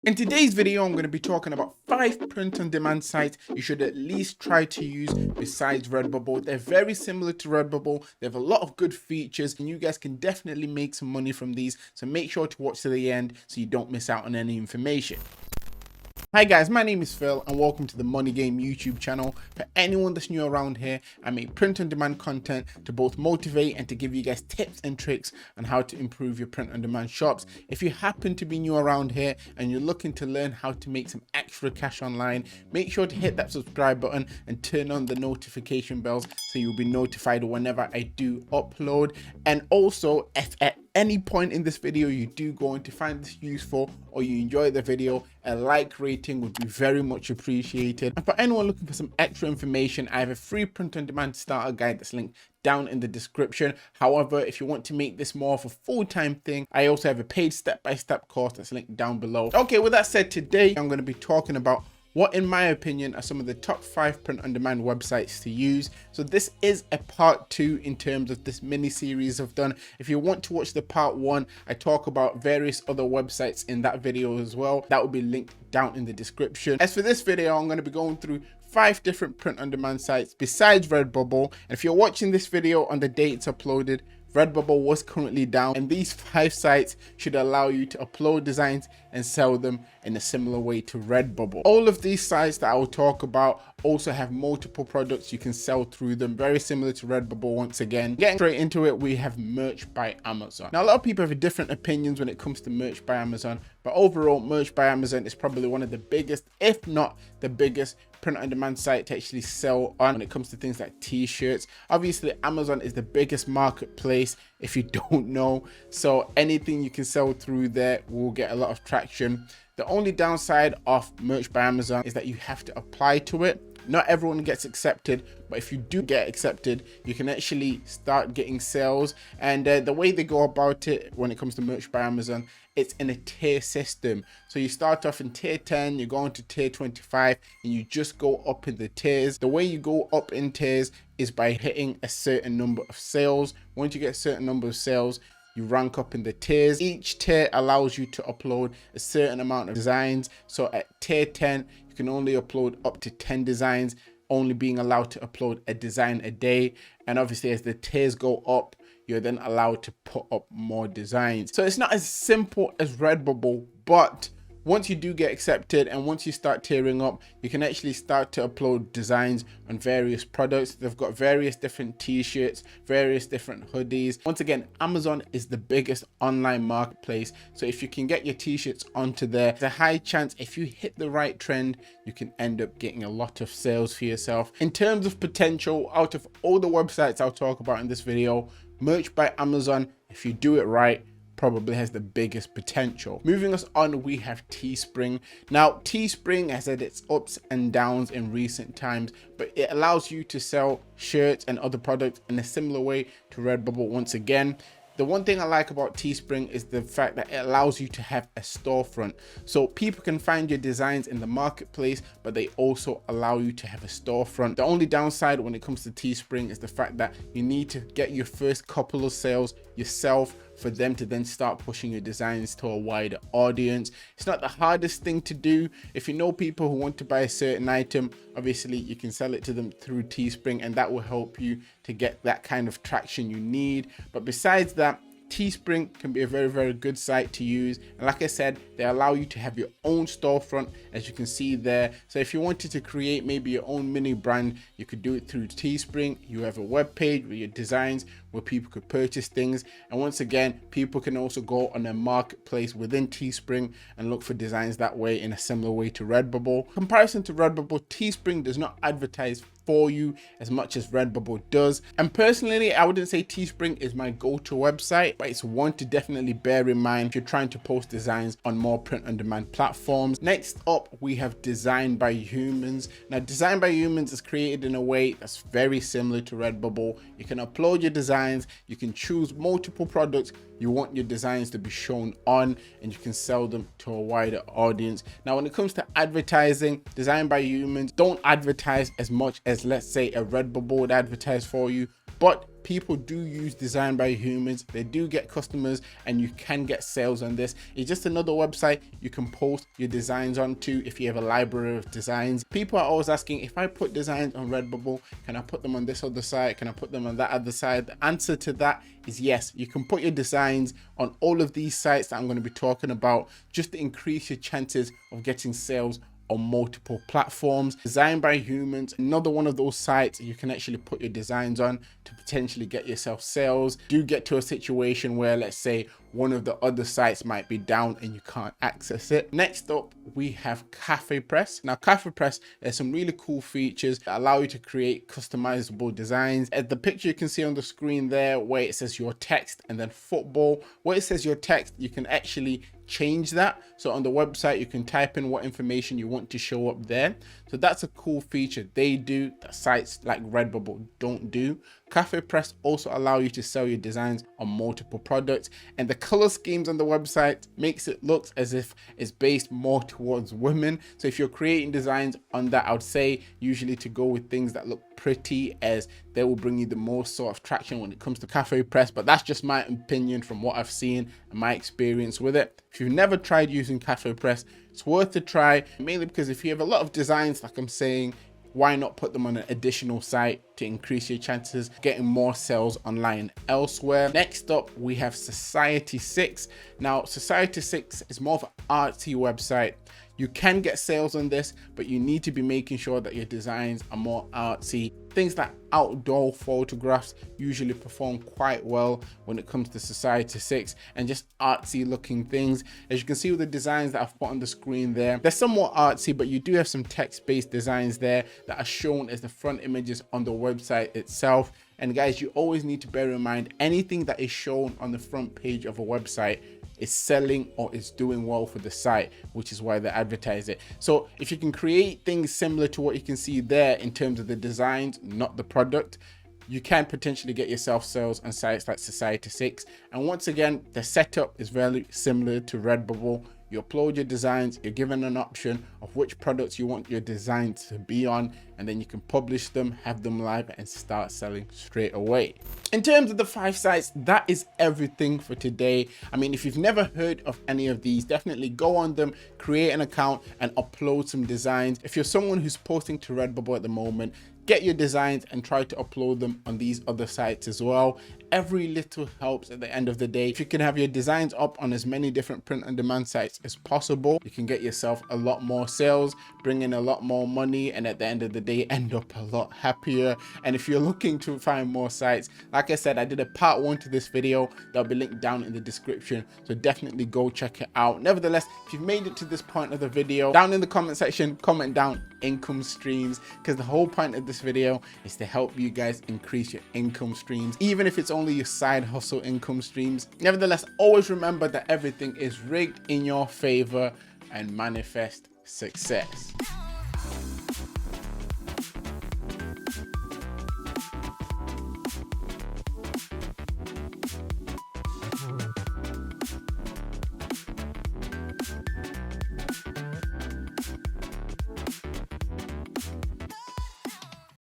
In today's video, I'm going to be talking about 5 print-on-demand sites you should at least try to use besides Redbubble. They're very similar to Redbubble. They have a lot of good features and you guys can definitely make some money from these. So make sure to watch to the end so you don't miss out on any information. Hi guys, my name is Phil and welcome to the Money Game YouTube channel. For anyone that's new around here, I make print-on-demand content to both motivate and to give you guys tips and tricks on how to improve your print-on-demand shops. If you happen to be new around here and you're looking to learn how to make some extra cash online, make sure to hit that subscribe button and turn on the notification bells so you'll be notified whenever I do upload. And also, if at any point in this video you do go on to find this useful or you enjoy the video, a like rating would be very much appreciated. And for anyone looking for some extra information, I have a free print-on-demand starter guide that's linked down in the description. However, if you want to make this more of a full-time thing, I also have a paid step-by-step course that's linked down below. Okay, with that said, today I'm going to be talking about what in my opinion are some of the top 5 print-on-demand websites to use. So this is a part 2 in terms of this mini series I've done. If you want to watch the part 1, I talk about various other websites in that video as well. That will be linked down in the description. As for this video, I'm going to be going through 5 different print-on-demand sites besides Redbubble. And if you're watching this video on the day it's uploaded, Redbubble was currently down, and these 5 sites should allow you to upload designs and sell them in a similar way to Redbubble. All of these sites that I will talk about also have multiple products you can sell through them, very similar to Redbubble once again. Getting straight into it, we have Merch by Amazon. Now, a lot of people have different opinions when it comes to Merch by Amazon, but overall, Merch by Amazon is probably one of the biggest, if not the biggest, print-on-demand site to actually sell on when it comes to things like t-shirts. Obviously, Amazon is the biggest marketplace if you don't know, so anything you can sell through there will get a lot of traction. The only downside of Merch by Amazon is that you have to apply to it. Not everyone gets accepted, but if you do get accepted, you can actually start getting sales. And the way they go about it when it comes to Merch by Amazon, it's in a tier system. So you start off in tier 10, you go on to tier 25, and you just go up in the tiers. The way you go up in tiers is by hitting a certain number of sales. Once you get a certain number of sales, you rank up in the tiers. Each tier allows you to upload a certain amount of designs. So at tier 10, you can only upload up to 10 designs, only being allowed to upload a design a day. And obviously, as the tiers go up, you're then allowed to put up more designs. So it's not as simple as Redbubble, but once you do get accepted and once you start tiering up, you can actually start to upload designs on various products. They've got various different t-shirts, various different hoodies. Once again, Amazon is the biggest online marketplace. So if you can get your t-shirts onto there, there's a high chance if you hit the right trend, you can end up getting a lot of sales for yourself. In terms of potential, out of all the websites I'll talk about in this video, Merch by Amazon, if you do it right, probably has the biggest potential. Moving us on, we have Teespring. Now, Teespring has had its ups and downs in recent times, but it allows you to sell shirts and other products in a similar way to Redbubble once again. The one thing I like about Teespring is the fact that it allows you to have a storefront. So people can find your designs in the marketplace, but they also allow you to have a storefront. The only downside when it comes to Teespring is the fact that you need to get your first couple of sales yourself for them to then start pushing your designs to a wider audience. It's not the hardest thing to do. If you know people who want to buy a certain item, obviously you can sell it to them through Teespring, and that will help you to get that kind of traction you need. But besides that, Teespring can be a very, very good site to use. And like I said, they allow you to have your own storefront, as you can see there. So if you wanted to create maybe your own mini brand, you could do it through Teespring. You have a web page with your designs where people could purchase things. And once again, people can also go on a marketplace within Teespring and look for designs that way in a similar way to Redbubble. In comparison to Redbubble, Teespring does not advertise for you as much as Redbubble does. And personally, I wouldn't say Teespring is my go-to website, but it's one to definitely bear in mind if you're trying to post designs on more print-on-demand platforms. Next up, we have Design by Humans. Now, Design by Humans is created in a way that's very similar to Redbubble. You can upload your designs, you can choose multiple products you want your designs to be shown on, and you can sell them to a wider audience. Now, when it comes to advertising, Design by Humans don't advertise as much as, let's say, a Redbubble would advertise for you, but people do use Design by Humans. They do get customers and you can get sales on this. It's just another website you can post your designs onto if you have a library of designs. People are always asking, if I put designs on Redbubble, can I put them on this other site? Can I put them on that other side? The answer to that is yes. You can put your designs on all of these sites that I'm going to be talking about, just to increase your chances of getting sales on multiple platforms. Design by Humans, another one of those sites you can actually put your designs on to potentially get yourself sales. Do get to a situation where, let's say, one of the other sites might be down and you can't access it. Next up, we have CafePress. Now, CafePress, there's some really cool features that allow you to create customizable designs. At the picture you can see on the screen there, where it says your text and then football, where it says your text, you can actually change that. So on the website, you can type in what information you want to show up there. So that's a cool feature they do that sites like Redbubble don't do. CafePress also allow you to sell your designs on multiple products, and the color schemes on the website makes it look as if it's based more towards women. So if you're creating designs on that, I would say usually to go with things that look pretty, as they will bring you the most sort of traction when it comes to CafePress. But that's just my opinion from what I've seen and my experience with it. If you've never tried using CafePress, it's worth a try, mainly because if you have a lot of designs, like I'm saying, why not put them on an additional site to increase your chances of getting more sales online elsewhere? Next up, we have Society6. Now, Society6 is more of an artsy website. You can get sales on this, but you need to be making sure that your designs are more artsy. Things like outdoor photographs usually perform quite well when it comes to Society6, and just artsy looking things. As you can see with the designs that I've put on the screen there, they're somewhat artsy, but you do have some text-based designs there that are shown as the front images on the website itself. And guys, you always need to bear in mind, anything that is shown on the front page of a website is selling or is doing well for the site, which is why they advertise it. So if you can create things similar to what you can see there in terms of the designs, not the product, you can potentially get yourself sales on sites like Society6. And once again, the setup is very similar to Redbubble. You upload your designs, you're given an option of which products you want your designs to be on, and then you can publish them, have them live, and start selling straight away. In terms of the 5 sites, that is everything for today. I mean, if you've never heard of any of these, definitely go on them, create an account, and upload some designs. If you're someone who's posting to Redbubble at the moment, get your designs and try to upload them on these other sites as well. Every little helps at the end of the day. If you can have your designs up on as many different print on demand sites as possible, you can get yourself a lot more sales, bring in a lot more money, and at the end of the day, end up a lot happier. And if you're looking to find more sites, like I said, I did a part 1 to this video that'll be linked down in the description, so definitely go check it out. Nevertheless, if you've made it to this point of the video, down in the comment section, comment down income streams, because the whole point of this video is to help you guys increase your income streams, even if it's only your side hustle income streams. Nevertheless, always remember that everything is rigged in your favor, and manifest success.